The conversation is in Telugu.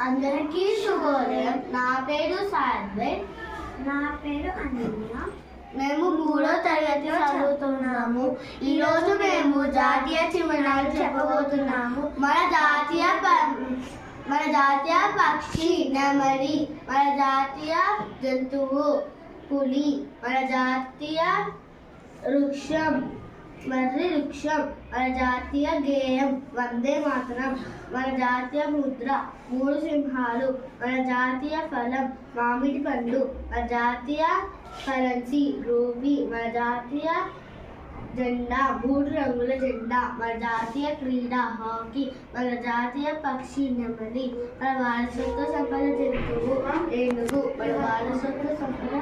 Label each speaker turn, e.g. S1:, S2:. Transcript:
S1: అందరికీ శుభోదయం. నా పేరు సాద్వై.
S2: నా పేరు అనన్య.
S1: మేము 3వ తరగతి చదువుతున్నాము. ఈరోజు మేము జాతీయ చిహ్నాలు చెప్పబోతున్నాము. మన జాతీయ పక్షి నెమలి, మన జాతీయ జంతువు పులి, మన జాతీయ వృక్షం మర్రి వృక్షం, మన జాతీయ గేయం వందే మాతరం, మన జాతీయ ముద్ర 3 సింహాలు, మన జాతీయ ఫలం మామిడి పండు, మన జాతీయ కరెన్సీ రూపీ, మన జాతీయ జెండా 3 రంగుల జెండా, మన జాతీయ క్రీడ హాకీ, మన జాతీయ పక్షి నెమలి, మన వారసత్వ సంపద జంతువు ఏనుగు, మన వారసత్వ సంపద